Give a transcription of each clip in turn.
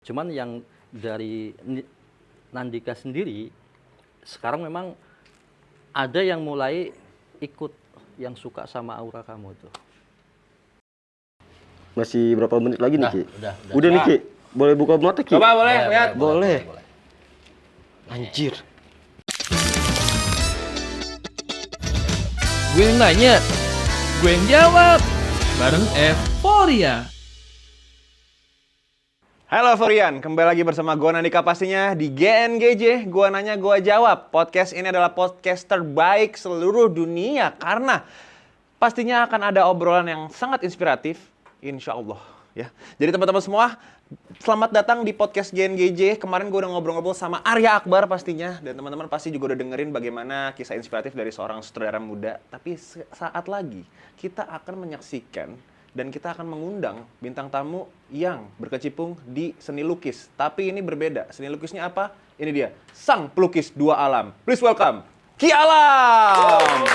Cuman yang dari Nandika sendiri, sekarang memang ada yang mulai ikut yang suka sama aura kamu tuh. Masih berapa menit lagi nih, Ki? Udah Nih, Ki. Boleh buka mata, Ki? Coba boleh, lihat. Boleh. Anjir. Gue yang nanya, gue yang jawab. Bareng Euphoria. Halo Forian, kembali lagi bersama gue Nandika pastinya di GNGJ. Gue nanya, gue jawab. Podcast ini adalah podcast terbaik seluruh dunia karena pastinya akan ada obrolan yang sangat inspiratif, insya Allah. Ya. Jadi teman-teman semua, selamat datang di podcast GNGJ. Kemarin gue udah ngobrol-ngobrol sama Arya Akbar pastinya. Dan teman-teman pasti juga udah dengerin bagaimana kisah inspiratif dari seorang sutradara muda. Tapi saat lagi kita akan menyaksikan dan kita akan mengundang bintang tamu yang berkecimpung di seni lukis. Tapi ini berbeda. Seni lukisnya apa? Ini dia, sang pelukis dua alam. Please welcome, Ki Alam!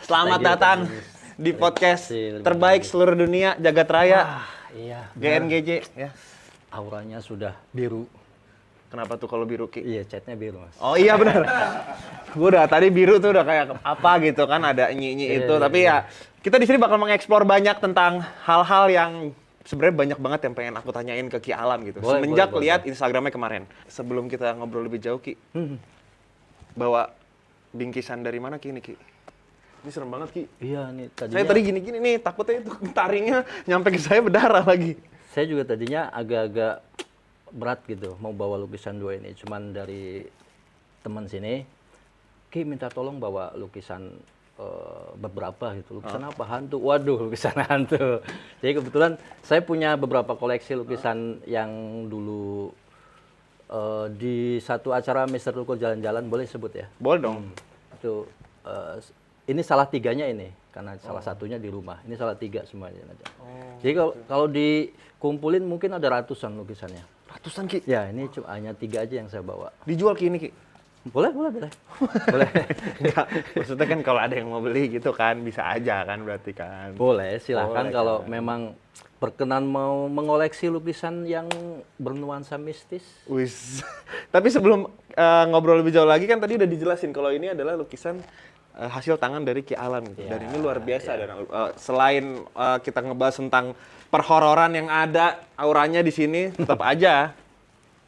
Selamat datang di podcast terbaik seluruh dunia, jagat raya, Iya. GNGJ. Ya. Auranya sudah biru. Kenapa tuh kalau biru, Ki? Iya, catnya biru, Mas. Oh iya benar. Gue udah tadi biru tuh udah kayak apa gitu kan, ada nyi-nyi itu. Tapi ya kita di sini bakal mengeksplor banyak tentang hal-hal yang sebenarnya banyak banget yang pengen aku tanyain ke Ki Alam gitu. Boleh, Semenjak boleh. lihat Instagramnya kemarin. Sebelum kita ngobrol lebih jauh, Ki, bawa bingkisan dari mana, Ki, ini, Ki? Ini serem banget, Ki. Iya, nih tadinya. Saya tadi gini-gini nih, takutnya itu taringnya nyampe ke saya berdarah lagi. Saya juga tadinya agak-agak berat gitu mau bawa lukisan dua ini, cuman dari teman sini, Ki minta tolong bawa lukisan beberapa gitu. Lukisan apa? Hantu. Waduh, lukisan hantu. Jadi kebetulan saya punya beberapa koleksi lukisan yang dulu di satu acara Mr. Tukul Jalan-Jalan, boleh sebut ya? Boleh dong. Itu ini salah tiganya ini, karena salah satunya di rumah. Ini salah tiga semuanya. Jadi kalau dikumpulin mungkin ada ratusan lukisannya. Ratusan, Ki. Ya, ini cuma hanya tiga aja yang saya bawa. Dijual, Ki, ini, Ki. Boleh. Boleh. Enggak, maksudnya kan kalau ada yang mau beli gitu kan, bisa aja kan berarti kan. Boleh, silahkan Boleh, kalau kan. memang berkenan mau mengoleksi lukisan yang bernuansa mistis. Wis. Tapi sebelum ngobrol lebih jauh lagi kan tadi udah dijelasin kalau ini adalah lukisan hasil tangan dari Ki Alam gitu. Ya, Dan ini luar biasa dan selain kita ngebahas tentang perhororan yang ada auranya di sini, tetap aja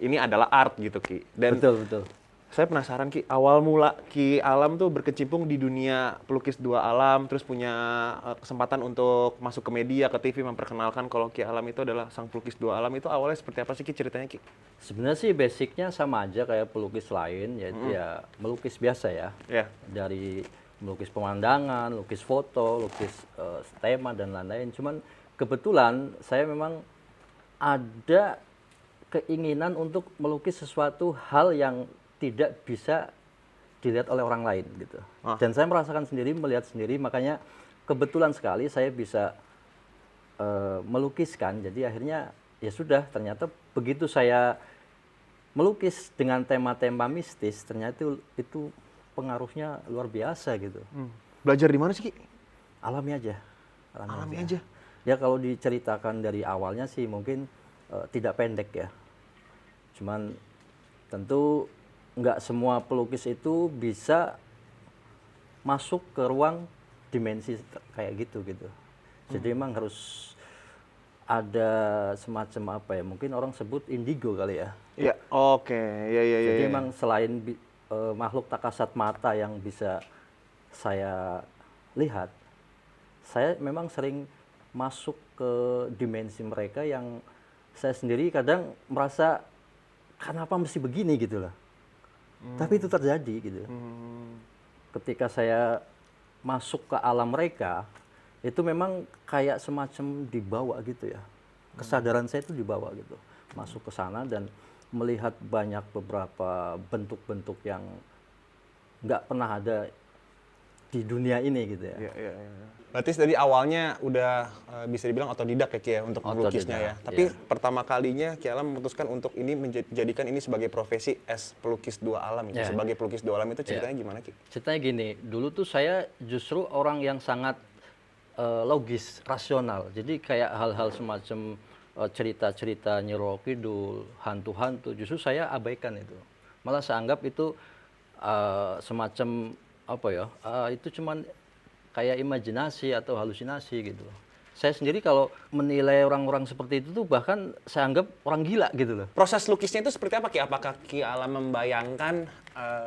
ini adalah art gitu, Ki. Dan Betul. saya penasaran, Ki, awal mula Ki Alam tuh berkecimpung di dunia pelukis dua alam, terus punya kesempatan untuk masuk ke media, ke TV, memperkenalkan kalau Ki Alam itu adalah sang pelukis dua alam. Itu awalnya seperti apa sih, Ki, ceritanya, Ki? Sebenarnya sih basicnya sama aja kayak pelukis lain, yaitu ya melukis biasa ya. Ya. Dari melukis pemandangan, lukis foto, lukis tema dan lain-lain. Cuman kebetulan saya memang ada keinginan untuk melukis sesuatu hal yang tidak bisa dilihat oleh orang lain gitu. Dan saya merasakan sendiri, melihat sendiri, makanya kebetulan sekali saya bisa melukiskan. Jadi akhirnya ya sudah, ternyata begitu saya melukis dengan tema-tema mistis, ternyata itu pengaruhnya luar biasa gitu. Belajar di mana sih, Ki? Alami aja. Alami aja. Ya kalau diceritakan dari awalnya sih mungkin tidak pendek ya. Cuman tentu nggak semua pelukis itu bisa masuk ke ruang dimensi kayak gitu. Jadi emang harus ada semacam apa ya? Mungkin orang sebut indigo kali ya. Iya, oke. Ya. Jadi emang selain makhluk tak kasat mata yang bisa saya lihat, saya memang sering masuk ke dimensi mereka yang saya sendiri kadang merasa kenapa mesti begini gitu lah. Tapi itu terjadi gitu. Ketika saya masuk ke alam mereka, itu memang kayak semacam dibawa gitu ya. Kesadaran saya itu dibawa gitu. Masuk ke sana dan melihat banyak beberapa bentuk-bentuk yang nggak pernah ada di dunia ini gitu ya. Iya. Berarti dari awalnya udah bisa dibilang otodidak ya, Ki, ya, untuk melukisnya ya. Otodidak, Tapi iya. pertama kalinya Ki Alam memutuskan untuk ini menjadikan ini sebagai profesi as pelukis dua alam gitu. Iya. Sebagai pelukis dua alam itu ceritanya gimana, Ki? Ceritanya gini, dulu tuh saya justru orang yang sangat logis, rasional. Jadi kayak hal-hal semacam cerita-cerita Nyi Roro Kidul, hantu-hantu, justru saya abaikan itu. Malah saya anggap itu semacam apa ya? Itu cuman kayak imajinasi atau halusinasi gitu. Saya sendiri kalau menilai orang-orang seperti itu tuh bahkan saya anggap orang gila gitu loh. Proses lukisnya itu seperti apa Ki? Apakah Ki Alam membayangkan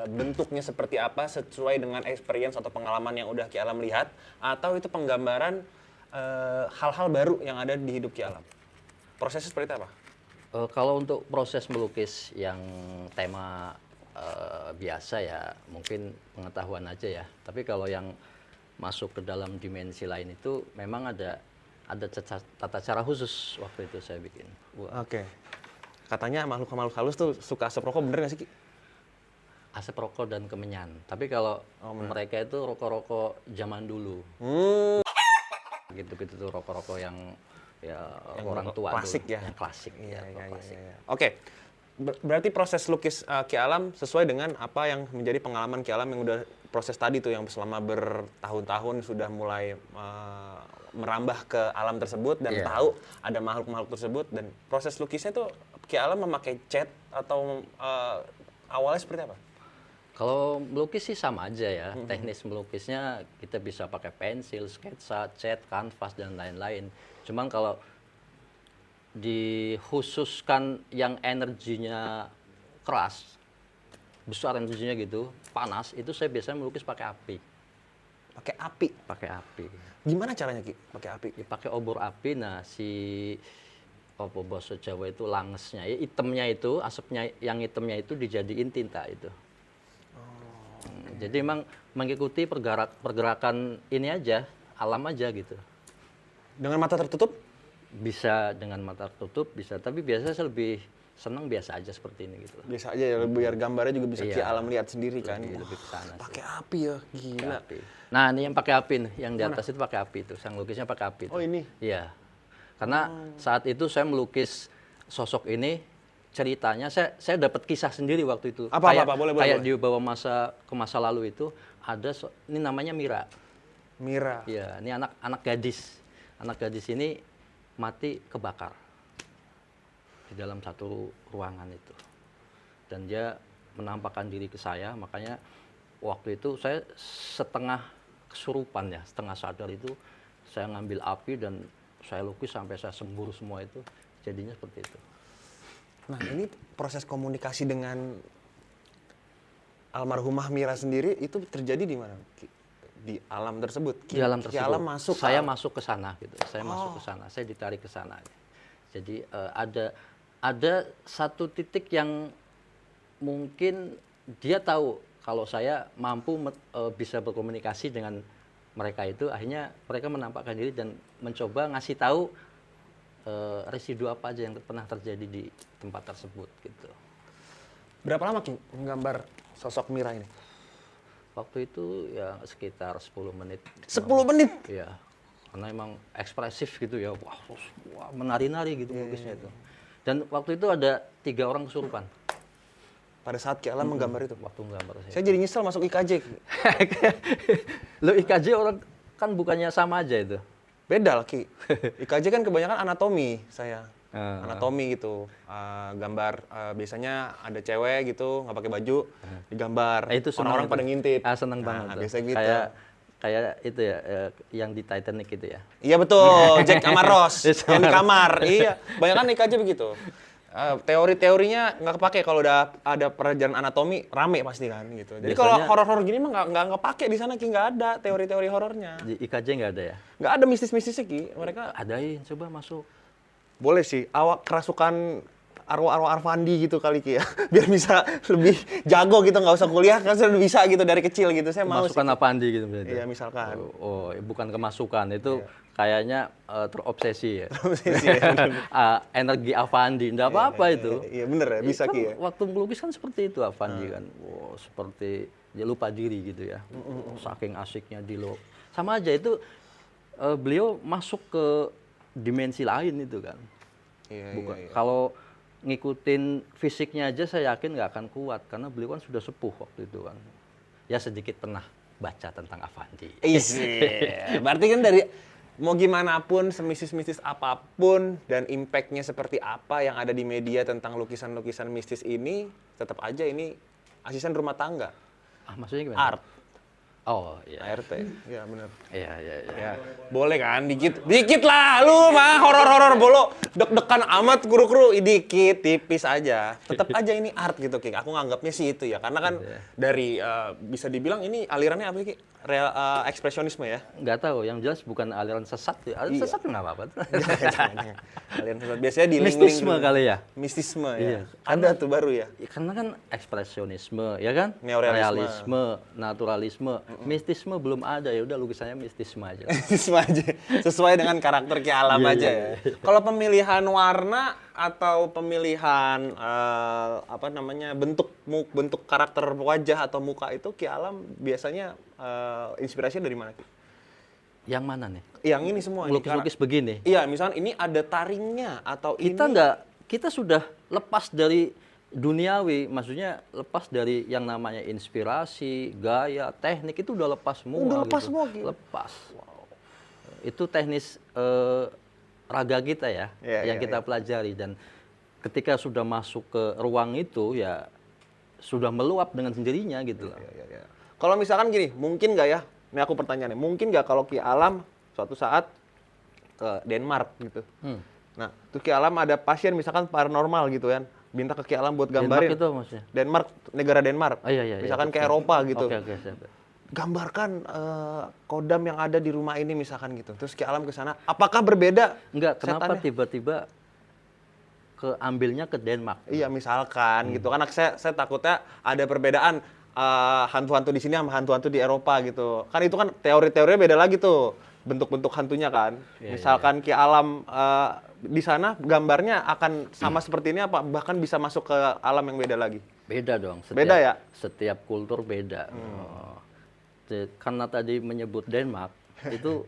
bentuknya seperti apa sesuai dengan experience atau pengalaman yang udah Ki Alam lihat, atau itu penggambaran hal-hal baru yang ada di hidup Ki Alam? Prosesnya seperti apa? Kalau untuk proses melukis yang tema biasa ya mungkin pengetahuan aja ya. Tapi kalau yang masuk ke dalam dimensi lain itu memang ada tata cara khusus waktu itu saya bikin. Oke. Katanya makhluk-makhluk halus tuh suka asap rokok, bener nggak sih Ki? Asap rokok dan kemenyan. Tapi kalau mereka itu rokok-rokok zaman dulu. Gitu-gitu tuh rokok-rokok yang orang tua klasik dulu. ya? Yang klasik. Iya. Klasik. Oke. Berarti proses lukis Ki Alam sesuai dengan apa yang menjadi pengalaman Ki Alam yang udah proses tadi tuh yang selama bertahun-tahun sudah mulai merambah ke alam tersebut dan tahu ada makhluk-makhluk tersebut, dan proses lukisnya tuh Ki Alam memakai cat atau awalnya seperti apa? Kalau melukis sih sama aja ya. Teknis melukisnya kita bisa pakai pensil, sketsa, cat, kanvas dan lain-lain. Cuman kalau dikhususkan yang energinya keras, besar energinya gitu, panas, itu saya biasanya melukis pakai api. Pakai api. Pakai api. Gimana caranya Ki? Pakai api? Ya, pakai obor api. Nah, apa bahasa Jawa itu langesnya, ya hitamnya itu, asapnya yang hitamnya itu dijadiin tinta itu. Jadi memang mengikuti pergerakan ini aja, alam aja gitu. Dengan mata tertutup? Bisa dengan mata tertutup, bisa. Tapi biasanya saya lebih senang biasa aja seperti ini gitu. Biasa aja ya, biar gambarnya juga bisa Ki Iya. Alam lihat sendiri kan. Lebih ke sana sih. Pakai api ya, gila. Api. Nah, ini yang pakai api nih, yang di atas itu pakai api itu. Sang lukisnya pakai api. Oh, ini? Iya. Karena saat itu saya melukis sosok ini, ceritanya saya dapat kisah sendiri waktu itu. Apa? Boleh. Kayak dibawa ke masa lalu itu ada ini namanya Mira. Mira. Iya, ini anak gadis. Anak gadis ini mati kebakar di dalam satu ruangan itu. Dan dia menampakkan diri ke saya, makanya waktu itu saya setengah kesurupan ya, setengah sadar itu saya ngambil api dan saya lukis sampai saya sembur semua itu, jadinya seperti itu. Nah, ini proses komunikasi dengan almarhumah Mira sendiri itu terjadi di mana? Di alam tersebut. Di alam tersebut. Ki Alam masuk. Saya masuk ke sana gitu. Saya masuk ke sana. Saya ditarik ke sana. Jadi ada satu titik yang mungkin dia tahu kalau saya mampu bisa berkomunikasi dengan mereka itu. Akhirnya mereka menampakkan diri dan mencoba ngasih tahu residu apa aja yang pernah terjadi di tempat tersebut gitu. Berapa lama Ki menggambar sosok Mira ini? Waktu itu ya sekitar 10 menit. 10 menit? Iya. Karena emang ekspresif gitu ya. Wah menari-nari gitu lukisnya itu. Dan waktu itu ada 3 orang kesurupan. Pada saat Ki Alam menggambar itu? Waktu menggambar saya. Saya jadi nyesel masuk IKJ. Lo IKJ orang kan bukannya sama aja itu. Beda lah Ki. IKJ kan kebanyakan anatomi saya. Anatomi gitu. Gambar biasanya ada cewek gitu nggak pakai baju digambar. Itu orang-orang pada ngintip. Seneng banget. Biasa gitu. Kayak itu ya yang di Titanic itu ya. Iya betul, Jack sama Rose yang di kamar. Iya, banyak kan IKJ begitu. Teori-teorinya nggak kepake kalau udah ada pelajaran anatomi, rame pasti kan gitu. Jadi kalau Biasanya- horor-horor gini mah nggak kepake di sana Ki, nggak ada teori-teori horornya. Di IKJ nggak ada ya? Nggak ada mistis-mistisnya Ki. Mereka Adain, coba masuk. boleh sih awak kerasukan arwah-arwah Arfandi gitu kali Ki ya. Biar bisa lebih jago gitu, nggak usah kuliah kan sudah bisa gitu dari kecil gitu. Saya mau sih. Masukan apa Andi gitu berarti? Iya, misalkan. Oh, bukan kemasukan itu kayaknya terobsesi ya. Terobsesi ya. Energi Avandi, enggak apa-apa itu. Iya bener ya, bisa Kan Ki ya. waktu melukis kan seperti itu Avandi kan. Seperti dia lupa diri gitu ya. Saking asiknya sama aja itu beliau masuk ke dimensi lain itu kan. Iya. Kalau ngikutin fisiknya aja saya yakin nggak akan kuat karena beliau kan sudah sepuh waktu itu kan. Ya sedikit pernah baca tentang Avandi. Berarti kan mau gimana pun, semistis-mistis apapun, dan impact-nya seperti apa yang ada di media tentang lukisan-lukisan mistis ini, tetap aja ini asisten rumah tangga. Maksudnya gimana? Art. Oh, iya. ART. Ya benar. Iya. Ya, boleh kan? Dikit lah. Lu mah horor-horor bolo. Deg-degan amat kru-kru. Dikit, tipis aja. Tetap aja ini art gitu, Ki. Aku nganggapnya sih itu ya. Karena kan dari, bisa dibibilang ini alirannya apa, Ki? Ekspresionisme ya? Nggak tahu, yang jelas bukan aliran sesat. Aliran Iya. sesat nggak apa-apa. Jangan. Aliran sesat. Biasanya di Mistisme kali ya? Mistisme Iya. ya. Ada tuh baru ya. Karena kan ekspresionisme, ya kan? Neorealisme. Realisme, naturalisme, mistisme belum ada, ya udah lukisannya mistisme aja. Mistisme aja. Sesuai dengan karakter Ki Alam Iya, aja iya, ya. Kalau pemilihan warna atau pemilihan bentuk karakter wajah atau muka itu Ki Alam biasanya inspirasinya dari mana, Ki? Yang mana nih? Yang ini semua ini. Lukis-lukis begini. Iya, misalnya ini ada taringnya atau Kita sudah lepas dari duniawi, maksudnya lepas dari yang namanya inspirasi, gaya, teknik itu udah lepas semua. Udah lepas gitu. semua, gitu? Lepas. Itu teknis raga kita ya, yang kita pelajari, dan ketika sudah masuk ke ruang itu ya sudah meluap dengan sendirinya gitu loh. Ya. Kalau misalkan gini, mungkin nggak ya? Ini aku pertanyaannya, mungkin nggak kalau Ki Alam suatu saat ke Denmark gitu? Nah, tuh Ki Alam ada pasien misalkan paranormal gitu kan, minta ke Ki Alam buat gambarin. Denmark itu maksudnya? Denmark, negara Denmark. Oh, iya. Misalkan ke Oke. Eropa gitu. Oke, siap. Gambarkan kodam yang ada di rumah ini misalkan gitu. Terus Ki Alam ke sana, apakah berbeda? Enggak, kenapa setannya? tiba-tiba keambilnya ke Denmark? Iya, misalkan gitu. Karena saya takutnya ada perbedaan hantu-hantu di sini sama hantu-hantu di Eropa gitu. Kan itu kan teori-teorinya beda lagi tuh. Bentuk-bentuk hantunya kan. Misalkan Ki Alam di sana gambarnya akan sama seperti ini apa bahkan bisa masuk ke alam yang beda lagi? Beda dong. Beda ya? Setiap kultur beda. Karena tadi menyebut Denmark, itu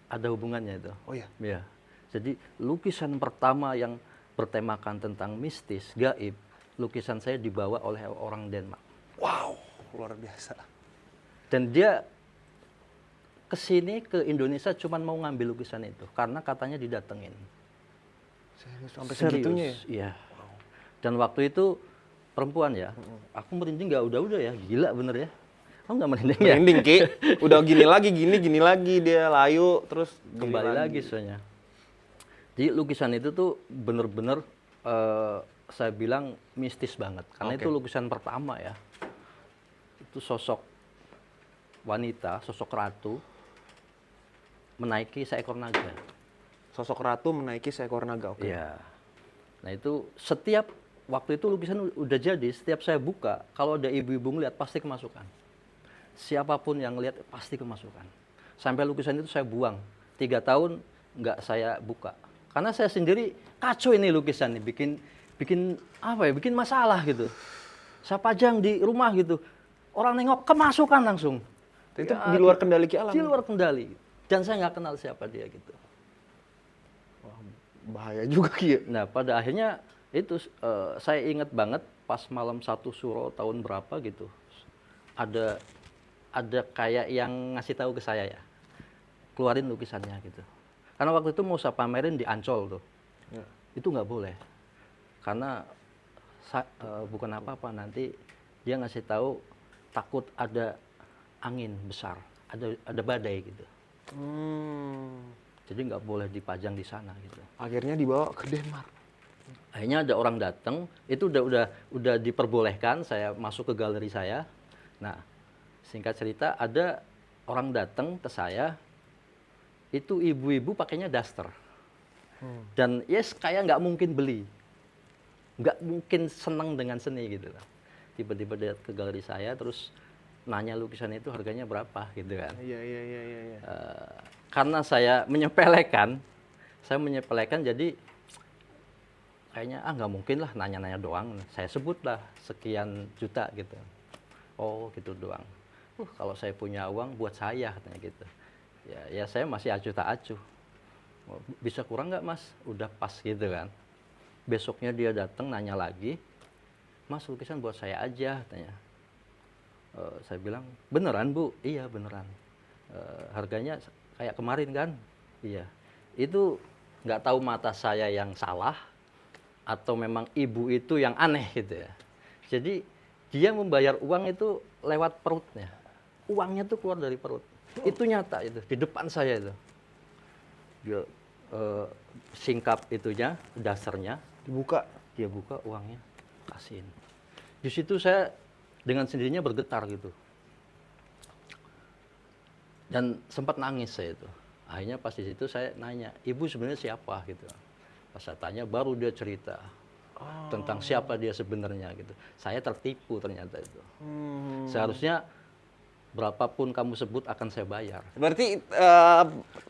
ada hubungannya itu. Oh iya? Ya. Jadi lukisan pertama yang bertemakan tentang mistis, gaib, lukisan saya dibawa oleh orang Denmark. Wow, luar biasa. Dan dia kesini ke Indonesia cuma mau ngambil lukisan itu karena katanya didatengin. Sampai segitunya ya? Iya. Dan waktu itu perempuan ya, aku merinding nggak udah ya, gila bener ya. Kamu nggak merinding ya? Merinding, Ki. Udah gini lagi dia layu terus gini Kembali lagi soalnya. Jadi lukisan itu tuh bener-bener saya bilang mistis banget karena itu lukisan pertama ya. Itu sosok wanita, sosok ratu menaiki seekor naga. Sosok ratu menaiki seekor naga. Oke. Iya. Nah itu setiap waktu itu lukisan udah jadi, setiap saya buka, kalau ada ibu-ibu ngeliat pasti kemasukan. Siapapun yang lihat pasti kemasukan. Sampai lukisan itu saya buang. 3 tahun nggak saya buka. Karena saya sendiri kacau ini lukisan nih, bikin apa ya, bikin masalah gitu. Saya pajang di rumah gitu. Orang nengok kemasukan langsung. Itu Ya, di luar kendali Ki Alam. Di luar kendali. Dan saya nggak kenal siapa dia gitu. Bahaya juga Ki. Nah pada akhirnya itu saya ingat banget pas malam 1 Suro tahun berapa gitu. Ada kayak yang ngasih tahu ke saya ya. Keluarin lukisannya gitu. Karena waktu itu mau saya pamerin di Ancol tuh. Ya. Itu nggak boleh. Karena bukan apa-apa, nanti dia ngasih tahu takut ada angin besar, ada badai gitu. Jadi nggak boleh dipajang di sana gitu. Akhirnya dibawa ke Denmark. Akhirnya ada orang datang, itu udah diperbolehkan saya masuk ke galeri saya. Nah, singkat cerita ada orang datang ke saya, itu ibu-ibu pakainya daster. Dan yes kayak nggak mungkin beli. Nggak mungkin senang dengan seni gitu lah. Tiba-tiba dia ke galeri saya terus nanya lukisan itu harganya berapa gitu kan. Iya. Karena saya menyepelekan jadi kayaknya nggak mungkin lah nanya-nanya doang. Saya sebutlah sekian juta gitu. Oh gitu doang. Kalau saya punya uang buat saya katanya gitu. Ya saya masih acuh tak acuh. Bisa kurang nggak mas? Udah pas gitu kan. Besoknya dia datang nanya lagi, mas lukisan buat saya aja katanya. Saya bilang beneran bu? Iya beneran. Harganya kayak kemarin kan, iya, itu nggak tahu mata saya yang salah atau memang ibu itu yang aneh gitu ya. Jadi dia membayar uang itu lewat perutnya, uangnya tuh keluar dari perut, itu nyata itu di depan saya itu. Dia singkap itunya, dasarnya, Dibuka. dia buka uangnya, kasihin. Di situ saya dengan sendirinya bergetar gitu. Dan sempat nangis saya itu. Akhirnya pas di situ saya nanya, ibu sebenarnya siapa gitu. Pas saya tanya baru dia cerita tentang siapa dia sebenarnya gitu. Saya tertipu ternyata itu. Seharusnya berapapun kamu sebut akan saya bayar. Berarti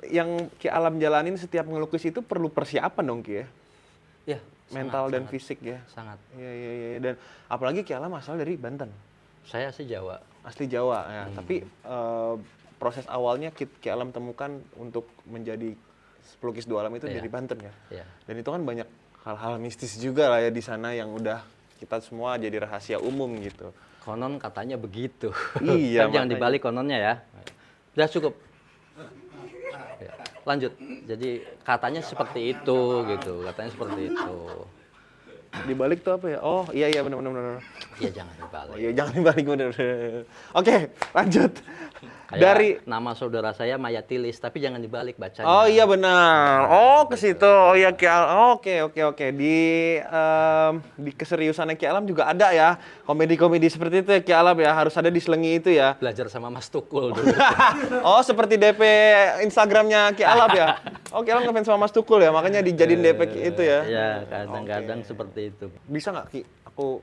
yang Ki Alam jalanin setiap ngelukis itu perlu persiapan dong Ki ya? Ya, Mental dan fisik ya? sangat. Iya. Dan apalagi Ki Alam asal dari Banten. Saya sih Jawa. Asli Jawa ya. Tapi proses awalnya Ki Alam temukan untuk menjadi pelukis dua alam itu Iya. dari Banten ya. Iya. Dan itu kan banyak hal-hal mistis juga lah ya di sana yang udah kita semua jadi rahasia umum gitu. Konon katanya begitu. Iya, Tapi jangan makanya. dibalik kononnya ya. Udah cukup. Ya, lanjut. Jadi katanya seperti itu gitu. Katanya seperti itu. Dibalik tuh apa ya? Oh iya benar. Ya jangan dibalik. Oh iya jangan dibalik benar. Oke lanjut. Kayak Dari nama saudara saya Mayatilis, tapi jangan dibalik bacanya. Oh iya benar. Oh ke situ. Oh iya Ki Alam. Oke. Di keseriusannya Ki Alam juga ada ya komedi-komedi seperti itu ya Ki Alam ya, harus ada diselengi itu ya. Belajar sama Mas Tukul dulu. Oh seperti DP Instagramnya Ki Alam ya. Oh Ki Alam ngefans sama Mas Tukul ya, makanya dijadiin DP itu ya. Ya, kadang-kadang seperti itu. Bisa nggak Ki? Aku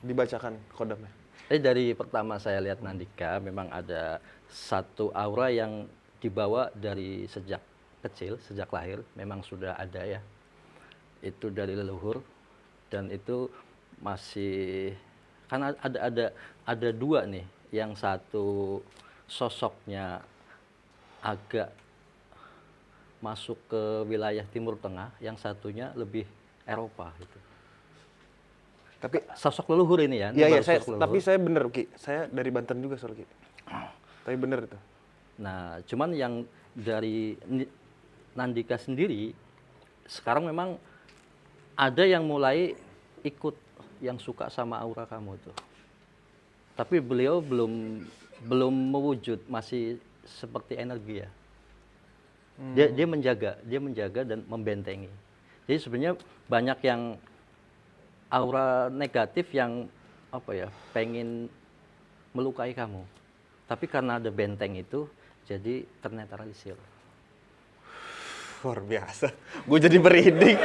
dibacakan kodamnya. Dari pertama saya lihat Nandika memang ada satu aura yang dibawa dari sejak kecil, sejak lahir memang sudah ada ya. Itu dari leluhur dan itu masih karena ada dua nih, yang satu sosoknya agak masuk ke wilayah Timur Tengah, yang satunya lebih Eropa gitu. Tapi Sosok leluhur ini ya. ini iya baru saya, sosok leluhur. tapi saya bener Ki, saya dari Banten juga soal Ki. Tapi bener itu. Nah, cuman yang dari Nandika sendiri sekarang memang ada yang mulai ikut yang suka sama aura kamu tuh. Tapi beliau belum mewujud, masih seperti energi ya. Dia menjaga dan membentengi. Jadi sebenarnya banyak yang aura negatif yang apa ya, pengen melukai kamu. Tapi karena ada benteng itu, jadi ternetralisir. Luar biasa. Gue jadi merinding.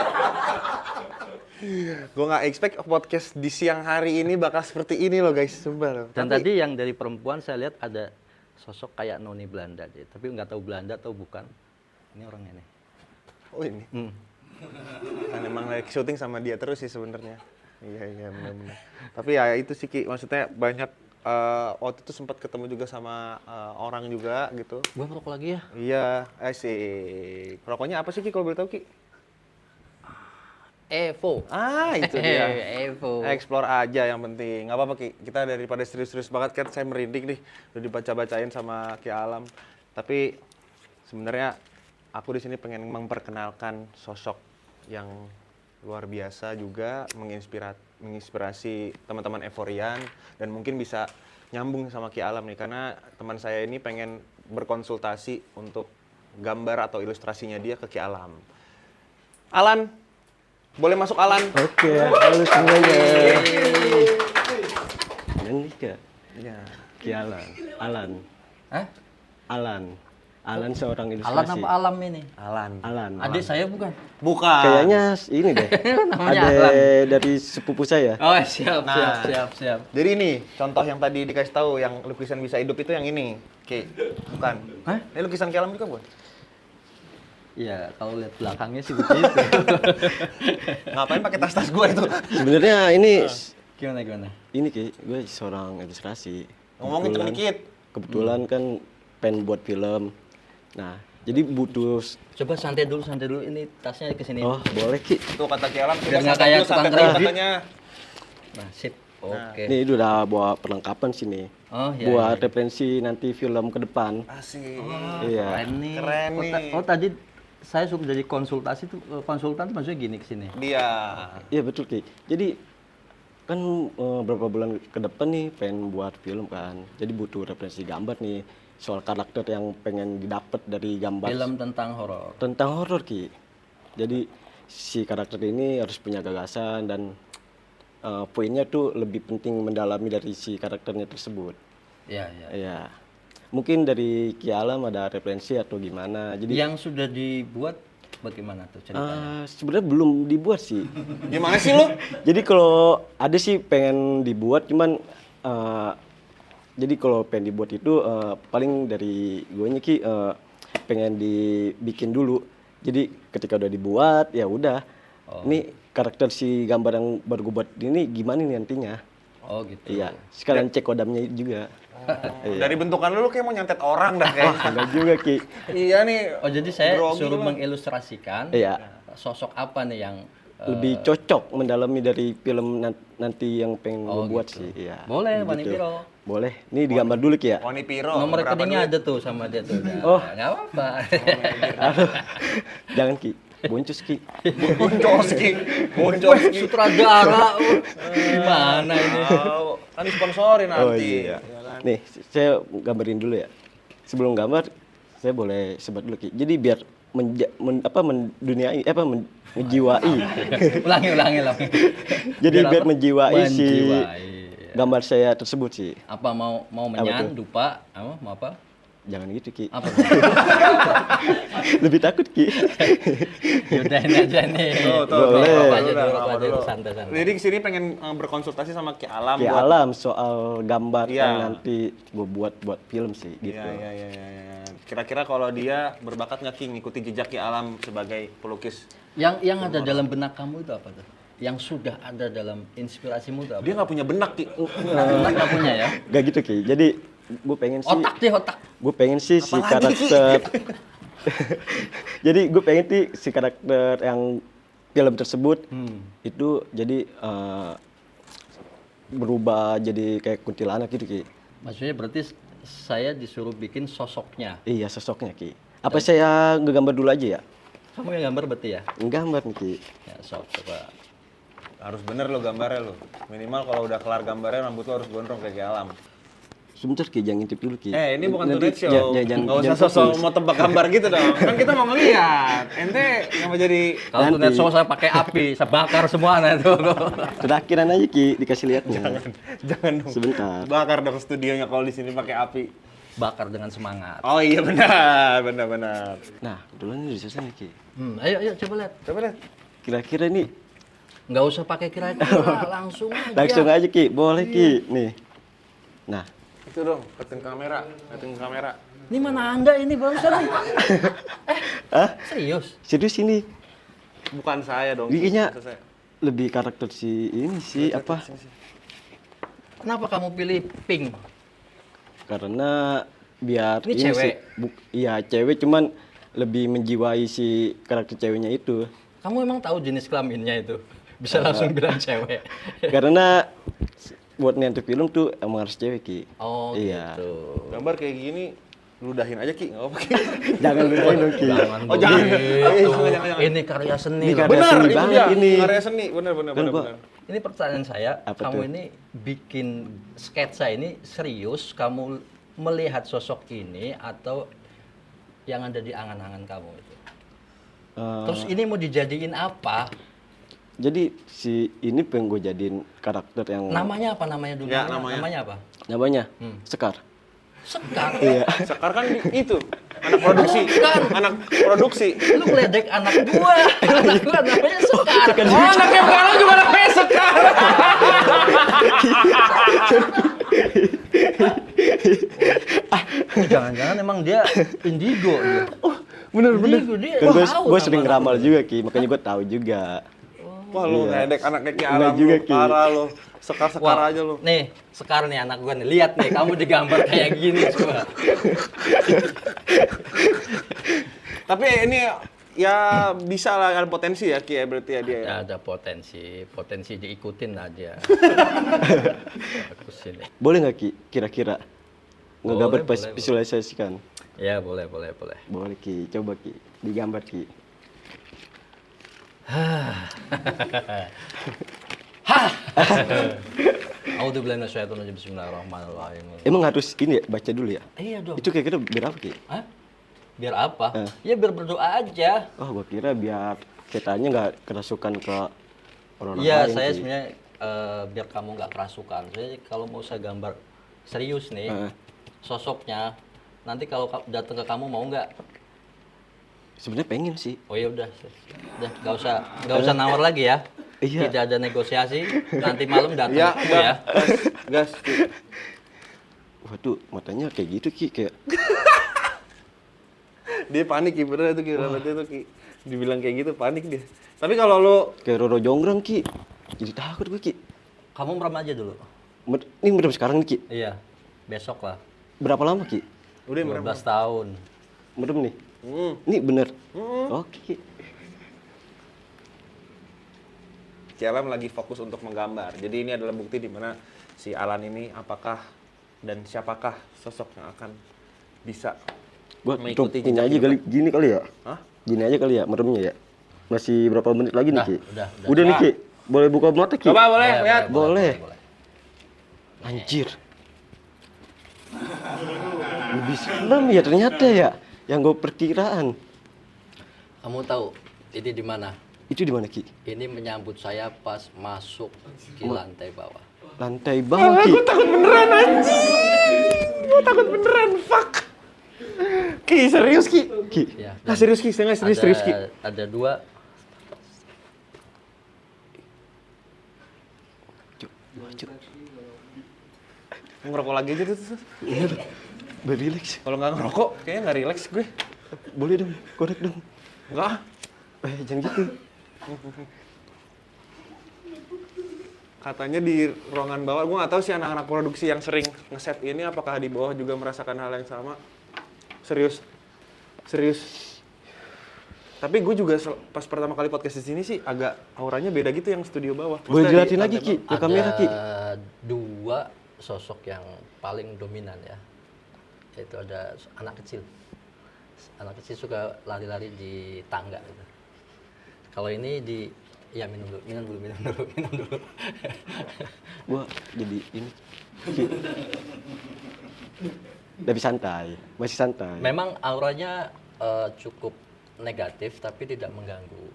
Gue nggak expect podcast di siang hari ini bakal seperti ini loh guys, sumpah loh. Dan Tapi- tadi yang dari perempuan saya lihat ada sosok kayak noni Belanda, tapi nggak tahu Belanda atau bukan. Ini orangnya nih. Oh ini. Kan emang lagi syuting sama dia terus sih sebenarnya. Iya benar. Tapi ya itu sih Ki, maksudnya banyak waktu itu sempat ketemu juga sama orang juga gitu. Gua ngerokok lagi ya. Iya, asik. Rokoknya apa sih Ki kalau boleh tahu Ki? Evo. Itu dia. Evo. Explore aja yang penting. Nggak apa-apa Ki, kita daripada serius-serius banget kan saya merinding nih. Udah dibaca-bacain sama Ki Alam. Tapi sebenarnya aku di sini pengen memperkenalkan sosok yang luar biasa juga, menginspirasi teman-teman Evorian dan mungkin bisa nyambung sama Ki Alam nih, karena teman saya ini pengen berkonsultasi untuk gambar atau ilustrasinya dia ke Ki Alam. Alan, boleh masuk Alan? Oke, halo semuanya. Nandika, Iya. Ki Alan. Hah? Alan seorang Alan ilustrasi. apa alam ini? Alan. Adik saya bukan? Bukan. Kayaknya ini deh. Namanya Ada Alan. dari sepupu saya. Oh, siap. Nah. Jadi ini contoh yang tadi dikasih tahu, yang lukisan bisa hidup itu yang ini. Oke, bukan. Hah? Ini lukisan Ki Alam juga bukan? Iya, kalau lihat belakangnya sih begitu. Ngapain pakai tas-tas gue itu? Sebenarnya ini Gimana? ini Ki, gue seorang ilustrasi. Ngomongin Kebetulan- sedikit. Kebetulan kan pengen buat film. Nah, jadi butuh. Coba santai dulu. Ini tasnya ke sini. Oh, boleh Ki. Tuh kata Ki Alam, Biar coba nggak santai kayak dulu, santai tukang dulu kredit. katanya. Nah, sip. Oke. Ini udah bawa perlengkapan sini. Oh iya. buat referensi nanti film ke depan. Asik. Iya. Keren nih. Keren Oh, nih. oh tadi saya suka jadi konsultasi tuh, konsultan tuh maksudnya gini ke sini. Dia. Iya betul Ki. Jadi kan beberapa bulan ke depan nih pengen buat film kan. Jadi butuh referensi gambar nih soal karakter yang pengen didapat dari gambar Film tentang horor. tentang horor Ki. Jadi si karakter ini harus punya gagasan dan poinnya tuh lebih penting mendalami dari si karakternya tersebut. Iya, iya. Iya. Mungkin dari Ki Alam ada referensi atau gimana. Jadi Yang sudah dibuat bagaimana tuh ceritanya? sebenarnya belum dibuat sih. Gimana sih lu? Jadi kalau ada sih pengen dibuat cuman jadi kalau pengen dibuat itu paling dari gue Ki pengen dibikin dulu. Jadi ketika udah dibuat ya udah. Ini karakter si gambar yang baru gue buat ini gimana nih nantinya? Oh gitu. Iya. Sekalian cek kodamnya juga. Iya. Dari bentukan lu kayak mau nyantet orang dah kayaknya. Enggak juga Ki. Iya nih. Oh jadi saya grogi suruh lu. mengilustrasikan Iya. sosok apa nih yang Lebih cocok mendalami dari film nanti yang pengen gue buat gitu. sih. Iya. Boleh, Bang Gitu. Piro. Boleh. Ini digambar dulu Ki ya. Oni Piro. Nomor berapa rekeningnya duit? ada tuh sama dia tuh. Oh. Nggak apa-apa. Aduh. Jangan Ki. Boncos Ki. Boncoski. Boncoski. Sutradara. Gimana ini? Oh, kan disponsorin nanti. Oh iya. Nih, saya gambarin dulu ya. Sebelum gambar, saya boleh sebat dulu Ki. Jadi biar menjiwai. ulangi. Jadi biar menjiwai si Menjiwai. gambar saya tersebut sih. Apa mau menyan, dupa, mau apa? Jangan gitu Ki. Apa? Lebih takut Ki. Yaudahin aja nih. Boleh. Rokok aja Udah, dulu, rokok rokok aja dulu. dulu, santai-santai. Jadi kesini pengen berkonsultasi sama Ki Alam. Ki buat- Alam soal gambar Iya. yang nanti gue buat film sih gitu. Iya. Kira-kira kalau dia berbakat nggak Ki ngikuti jejak Ki Alam sebagai pelukis? Yang ada dalam benak kamu itu apa tuh? Yang sudah ada dalam inspirasimu itu apa? Dia nggak punya benak Ki. Benak nggak punya ya? Gak gitu Ki. Jadi gue pengen sih Otak deh, otak. gue pengen sih si Apalagi, Ki? karakter jadi gue pengen sih si karakter yang film tersebut itu jadi berubah jadi kayak kuntilanak gitu Ki. Maksudnya berarti saya disuruh bikin sosoknya. Iya sosoknya Ki. Apa saya ngegambar dulu aja ya? Kamu yang gambar berarti ya? Ngegambar nih Ki. Ya, sok coba. Harus bener lo gambarnya lo. Minimal kalau udah kelar gambarnya rambut lo harus gondrong kayak Ki Alam. Sebentar Ki, jangan ngintip dulu Ki. Ini bukan Nanti Tonight Show. jangan Nggak usah jangan sosok fokus. mau tebak gambar gitu dong. Kan kita mau ngeliat. Ente ngapa jadi... Kalau Nanti. tuh show saya pakai api, saya bakar semua nah itu. Terakhiran aja Ki, dikasih lihatnya. Jangan dong. Sebentar. Bakar dong studionya kalau di sini pakai api. Bakar dengan semangat. Oh iya benar. Nah, kebetulan ini udah selesai nih, Ki. Ayo coba lihat. Coba lihat. Kira-kira nih Nggak usah pakai kira-kira, langsung aja. langsung aja Ki, boleh Ki. Nih. Nah, Itu dong, liatin kamera. Ini mana Anda ini barusan nih? Serius? serius ini. Bukan saya dong. Ini kayaknya Itu saya. lebih karakter si ini sih apa? Kenapa kamu pilih pink? Karena biar Ini sih, cewek? iya cewek cuman lebih menjiwai si karakter ceweknya itu. Kamu emang tahu jenis kelaminnya itu? Bisa langsung bilang cewek. Karena buat nanti film tuh emang harus cewek Ki. Oh Iya. gitu. Gambar kayak gini, ludahin aja Ki, nggak apa-apa Ki. Jangan lupain dong Ki. Jangan Oh, jangan. begitu. Jangan. Ini karya seni Ini loh. karya Benar, seni itu banget dia. ini. Karya seni, benar. Kan gua- Ini pertanyaan saya, Apa kamu tuh? ini bikin sketsa ini serius, kamu melihat sosok ini atau yang ada di angan-angan kamu itu? Terus ini mau dijadiin apa? Jadi si ini pengen gue jadiin karakter yang Namanya apa namanya dulu? Ya, namanya. Namanya apa? namanya Sekar. Sekar. Iya. Sekar kan itu, anak produksi. Bukan. Anak produksi. Lu ngeledek anak gua. Anak gua namanya Sekar. Oh, anaknya sekarang juga namanya Sekar. Jangan-jangan emang dia indigo dia. Bener Indigo dia. Kan tahu gue nama sering anak ngeramal gua. juga Ki, makanya gue tahu juga. Wah lu ngedek anaknya Ki Enggak Alam juga, lu, Ki. parah lu. Sekar-sekar Wah, aja lu. nih, sekarang nih anak gua nih. Lihat nih, kamu digambar kayak gini coba. Tapi ini ya bisa lah, ada potensi ya Ki ya, berarti ya dia. Ya. Ada potensi diikutin aja. Bagus ini. Boleh nggak Ki kira-kira ngegambar Boleh. visualisasikan? Ya boleh. Boleh Ki, coba Ki digambar Ki. A'udzubillahi minasyaitonir rajim. Bismillahirrahmanirrahim. Emang harus ini ya, baca dulu ya? Iya dong. Itu kira-kira biar apa Ki? Hah? Biar apa? Ya biar berdoa aja. Oh, gua kira biar ceritanya nggak kerasukan ke orang Iya, lain. saya Ki. sebenarnya biar kamu nggak kerasukan. Saya kalau mau saya gambar serius nih, sosoknya. Nanti kalau datang ke kamu mau nggak? Sebenarnya pengen sih. Oh ya udah, nggak usah nawar lagi ya. Iya. Tidak ada negosiasi. Nanti malam datang Ya, ke kamu ya. Gas. Ki. Waduh, matanya kayak gitu Ki, kayak Dia panik Ki, bener itu Ki, berarti itu Ki. Dibilang kayak gitu panik dia. Tapi kalau lu kayak Roro Jonggrang Ki. Jadi takut gue Ki. Kamu merem aja dulu. Ini merem sekarang nih Ki. Iya, besok lah. Berapa lama Ki? udah 12 merem. tahun. Merem nih. Hmm. Ini bener. Oke Ki. Ki Alam lagi fokus untuk menggambar. Jadi ini adalah bukti di mana si Alan ini apakah dan siapakah sosok yang akan bisa Buat mengikuti ini jejak aja hidup. kali, gini kali ya? Hah? Gini aja kali ya meremnya ya? Masih berapa menit lagi nih Udah, Ki? udah. Nih Ki. Boleh buka mata Ki? Coba boleh lihat. Boleh. Anjir. Lebih serem ya ternyata ya. Yang gue perkiraan. Kamu tahu ini di mana? Itu di mana Ki? Ini menyambut saya pas masuk di lantai bawah. Lantai bawah Ki. Gue takut beneran anjing. Gue takut beneran, fuck. Ki, serius Ki. Ki. Ya, Nah serius Ki, serius Ki. ada dua. Cuk. Ngerokok lagi aja tuh. Berileks. Kalau nggak ngerokok, kayaknya nggak relax gue. Boleh dong, korek dong. Nggak. Jangan gitu. Katanya di ruangan bawah, gue nggak tahu sih anak-anak produksi yang sering ngeset ini apakah di bawah juga merasakan hal yang sama. Serius. Tapi gue juga pas pertama kali podcast di sini sih agak auranya beda gitu yang studio bawah. Boleh Maksudnya jelatin di lagi lantai Ki, ke kamera Ki. Ada dua sosok yang paling dominan ya. Yaitu ada anak kecil. Anak kecil suka lari-lari di tangga gitu. Kalau ini ya minum dulu. Gua jadi ini. Ki. Lebih santai, masih santai. Memang auranya cukup negatif tapi tidak mengganggu.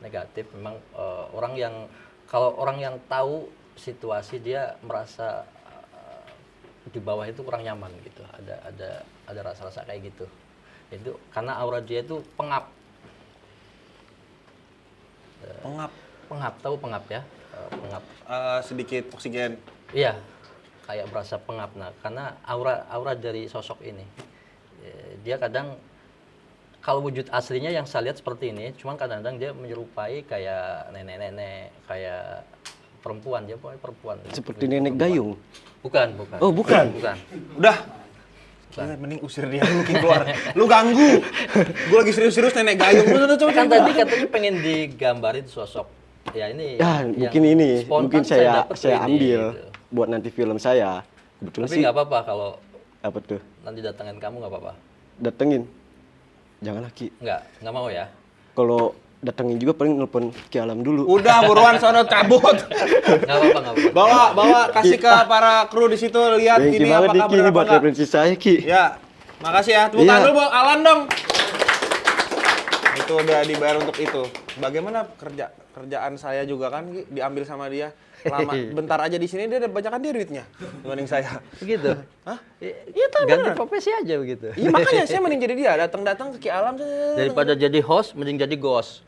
Negatif memang kalau orang yang tahu situasi dia merasa di bawah itu kurang nyaman gitu. Ada rasa-rasa kayak gitu. Itu karena aura dia itu pengap. Tahu pengap ya? Pengap. sedikit oksigen. Iya, kayak berasa pengap. Nah, karena aura dari sosok ini, dia kadang kalau wujud aslinya yang saya lihat seperti ini, cuman kadang-kadang dia menyerupai kayak nenek-nenek, kayak perempuan, dia pokoknya perempuan. Seperti nenek gayung. Bukan. Oh, bukan. Udah. Mending usir dia lu keluar. Lu ganggu. Gue lagi serius-serius nenek gayung. Lu coba Kan tadi katanya pengen digambarin sosok. Ya ini. Ya, yang mungkin ini, spontan mungkin saya dapet ini, ambil gitu. buat nanti film saya. Kebetulan Tapi sih nggak apa-apa kalau apa tuh? nanti datangin kamu nggak apa-apa. Datengin. Jangan Ki. Nggak mau ya. Kalau datengin juga paling nelpon Ki Alam dulu. Udah buruan sono cabut. Nggak apa-apa. Bawa kasih ke para kru di situ lihat Thank you ini banget apakah Ki, ini benar apa buat enggak. referensi saya Ki. Ya. Makasih ya. Tepuk Iya. tangan dulu buat Alan dong. Itu udah dibayar untuk itu. Bagaimana kerjaan saya juga kan Ki, diambil sama dia. Lama bentar aja di sini dia udah banyakan dia duitnya dibanding saya. Begitu. Hah? Iya, ganti profesi aja begitu. Iya makanya saya mending jadi dia, datang ke Ki Alam. Daripada jadi host, mending jadi ghost.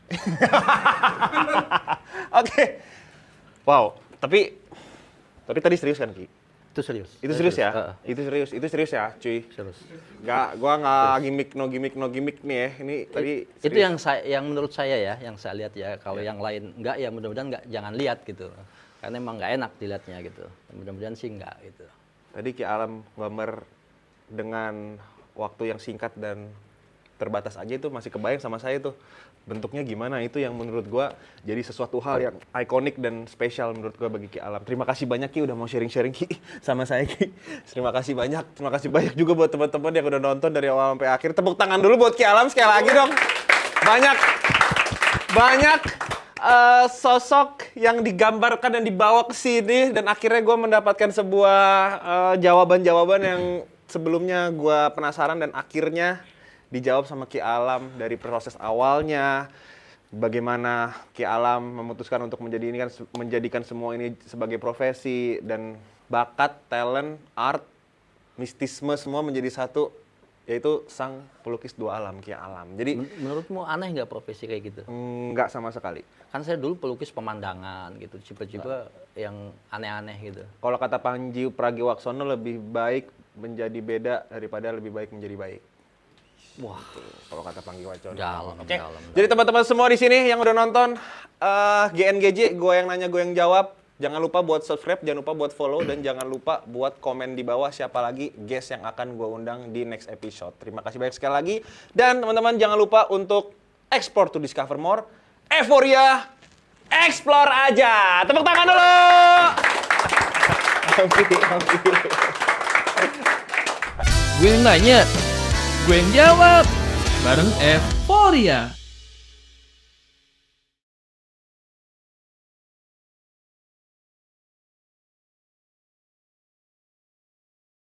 Oke. Wow, tapi tadi serius kan Ki? Itu serius. Itu serius ya? Heeh. Itu serius ya, cuy. Serius. Gua nggak no gimmick nih ya. Ini tadi Itu yang menurut saya ya, yang saya lihat ya. Kalau yang lain enggak ya mudah-mudahan enggak, jangan lihat gitu. Karena emang nggak enak dilihatnya gitu. Mudah-mudahan sih enggak gitu. tadi Ki Alam gambar dengan waktu yang singkat dan terbatas aja itu masih kebayang sama saya tuh bentuknya gimana. Itu yang menurut gue jadi sesuatu hal yang ikonik dan spesial menurut gue bagi Ki Alam. Terima kasih banyak Ki udah mau sharing-sharing Ki sama saya Ki. Terima kasih banyak juga buat teman-teman yang udah nonton dari awal sampai akhir. Tepuk tangan dulu buat Ki Alam sekali lagi dong. Banyak sosok yang digambarkan dan dibawa ke sini dan akhirnya gue mendapatkan sebuah jawaban-jawaban yang sebelumnya gue penasaran dan akhirnya dijawab sama Ki Alam dari proses awalnya, bagaimana Ki Alam memutuskan untuk menjadikan semua ini sebagai profesi dan bakat, talent, art, mistisme semua menjadi satu, yaitu sang pelukis dua alam Ki Alam. Jadi Menurutmu aneh nggak profesi kayak gitu? nggak sama sekali. Kan saya dulu pelukis pemandangan gitu, tipe-tipe yang aneh-aneh gitu. Kalau kata Panji Pragiwaksono, lebih baik menjadi beda daripada lebih baik menjadi baik. Wah, Kalau kata Panji Pragiwaksono. dalam, Oke. dalam. Jadi teman-teman semua di sini yang udah nonton GNGJ, gue yang nanya, gue yang jawab. Jangan lupa buat subscribe, jangan lupa buat follow, dan jangan lupa buat komen di bawah siapa lagi guest yang akan gue undang di next episode. Terima kasih banyak sekali lagi. Dan teman-teman jangan lupa untuk explore to discover more. Euphoria, explore aja. Tepuk tangan dulu. Gue yang nanya, gue yang jawab. Bareng Euphoria.